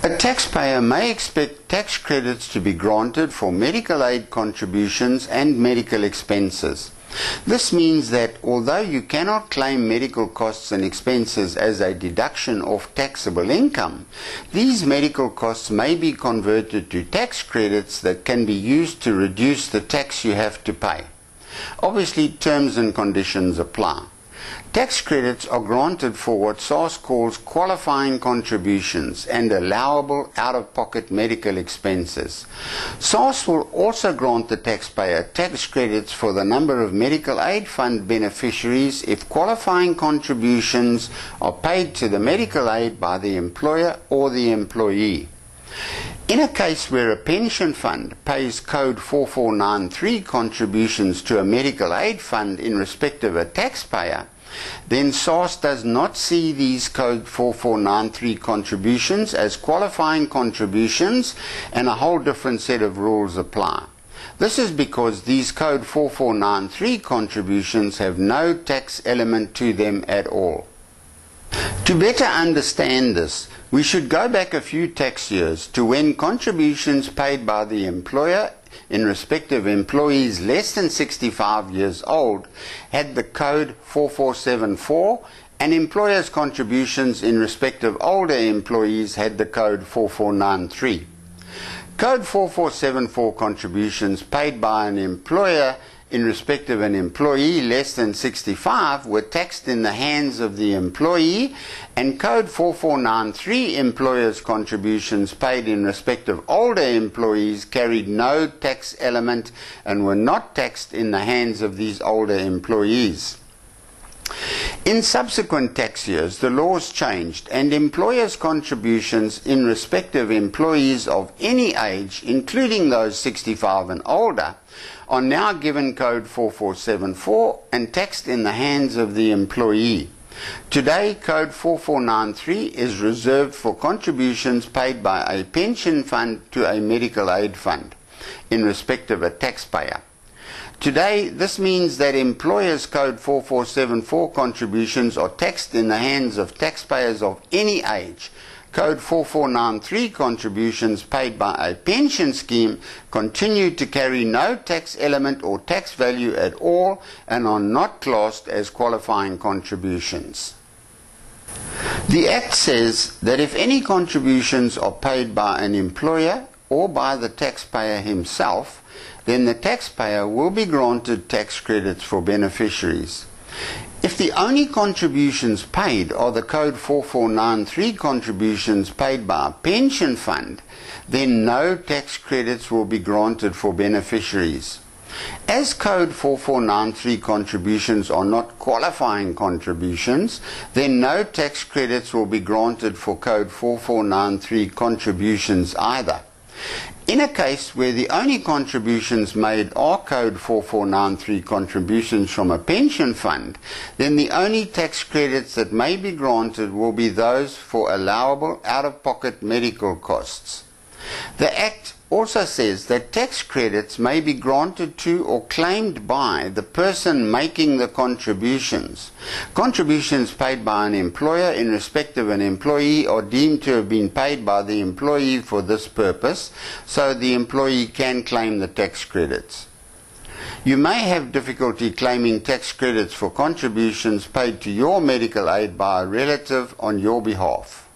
A taxpayer may expect tax credits to be granted for medical aid contributions and medical expenses. This means that although you cannot claim medical costs and expenses as a deduction of taxable income, these medical costs may be converted to tax credits that can be used to reduce the tax you have to pay. Obviously, terms and conditions apply. Tax credits are granted for what SARS calls qualifying contributions and allowable out-of-pocket medical expenses. SARS will also grant the taxpayer tax credits for the number of medical aid fund beneficiaries if qualifying contributions are paid to the medical aid by the employer or the employee. In a case where a pension fund pays Code 4493 contributions to a medical aid fund in respect of a taxpayer, then SARS does not see these Code 4493 contributions as qualifying contributions, and a whole different set of rules apply. This is because these Code 4493 contributions have no tax element to them at all. To better understand this, we should go back a few tax years to when contributions paid by the employer in respect of employees less than 65 years old had the Code 4474, and employers' contributions in respect of older employees had the Code 4493. Code 4474 contributions paid by an employer in respect of an employee less than 65 were taxed in the hands of the employee, and Code 4493 employers' contributions paid in respect of older employees carried no tax element and were not taxed in the hands of these older employees. In subsequent tax years, the laws changed, and employers' contributions in respect of employees of any age, including those 65 and older, are now given Code 4474 and taxed in the hands of the employee. Today, Code 4493 is reserved for contributions paid by a pension fund to a medical aid fund in respect of a taxpayer. Today, this means that employers' Code 4474 contributions are taxed in the hands of taxpayers of any age. Code 4493 contributions paid by a pension scheme continue to carry no tax element or tax value at all and are not classed as qualifying contributions. The Act says that if any contributions are paid by an employer or by the taxpayer himself, then the taxpayer will be granted tax credits for beneficiaries. If the only contributions paid are the Code 4493 contributions paid by a pension fund, then no tax credits will be granted for beneficiaries. As Code 4493 contributions are not qualifying contributions, then no tax credits will be granted for Code 4493 contributions either. In a case where the only contributions made are Code 4493 contributions from a pension fund, then the only tax credits that may be granted will be those for allowable out-of-pocket medical costs. The Act also says that tax credits may be granted to or claimed by the person making the contributions. Contributions paid by an employer in respect of an employee are deemed to have been paid by the employee for this purpose, so the employee can claim the tax credits. You may have difficulty claiming tax credits for contributions paid to your medical aid by a relative on your behalf.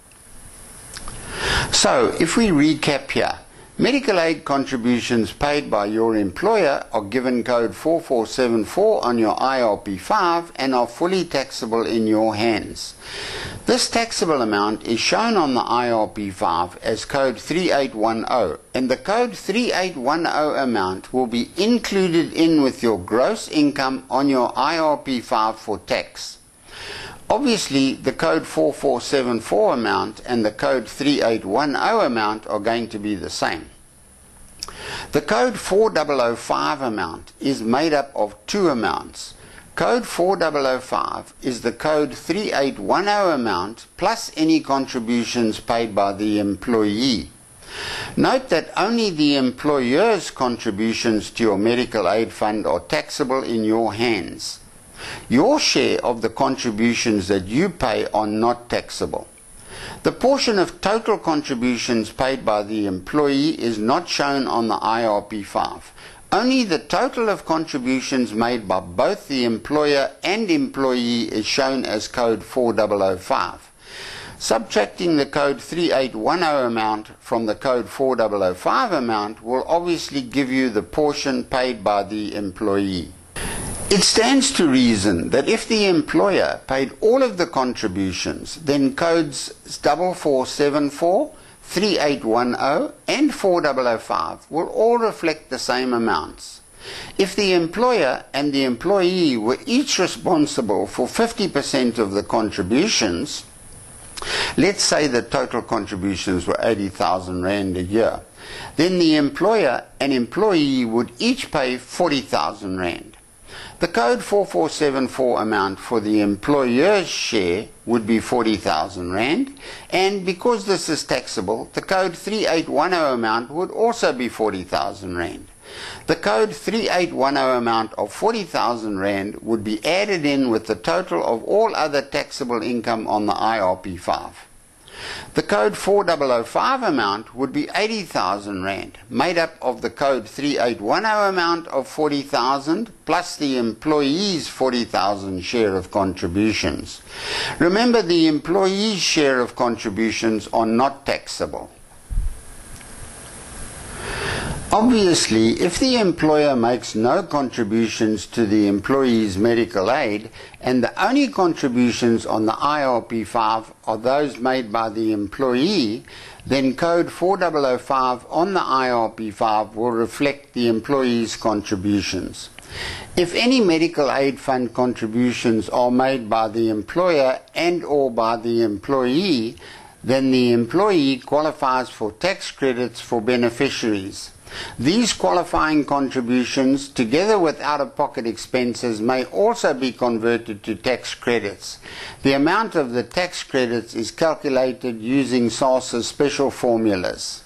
So, if we recap here, medical aid contributions paid by your employer are given Code 4474 on your IRP5 and are fully taxable in your hands. This taxable amount is shown on the IRP5 as Code 3810, and the Code 3810 amount will be included in with your gross income on your IRP5 for tax. Obviously, the Code 4474 amount and the Code 3810 amount are going to be the same. The Code 4005 amount is made up of two amounts. Code 4005 is the Code 3810 amount plus any contributions paid by the employee. Note that only the employer's contributions to your medical aid fund are taxable in your hands. Your share of the contributions that you pay are not taxable. The portion of total contributions paid by the employee is not shown on the IRP5. Only the total of contributions made by both the employer and employee is shown as code 4005. Subtracting the code 3810 amount from the code 4005 amount will obviously give you the portion paid by the employee. It stands to reason that if the employer paid all of the contributions, then codes 4474, 3810 and 4005 will all reflect the same amounts. If the employer and the employee were each responsible for 50% of the contributions, let's say the total contributions were 80,000 Rand a year, then the employer and employee would each pay 40,000 Rand. The code 4474 amount for the employer's share would be 40,000 Rand, and because this is taxable, the code 3810 amount would also be 40,000 Rand. The code 3810 amount of 40,000 Rand would be added in with the total of all other taxable income on the IRP5. The code 4005 amount would be 80,000 Rand, made up of the code 3810 amount of 40,000 plus the employee's 40,000 share of contributions. Remember, the employee's share of contributions are not taxable. Obviously, if the employer makes no contributions to the employee's medical aid and the only contributions on the IRP5 are those made by the employee, then code 4005 on the IRP5 will reflect the employee's contributions. If any medical aid fund contributions are made by the employer and or by the employee, then the employee qualifies for tax credits for beneficiaries. These qualifying contributions, together with out-of-pocket expenses, may also be converted to tax credits. The amount of the tax credits is calculated using SARS's special formulas.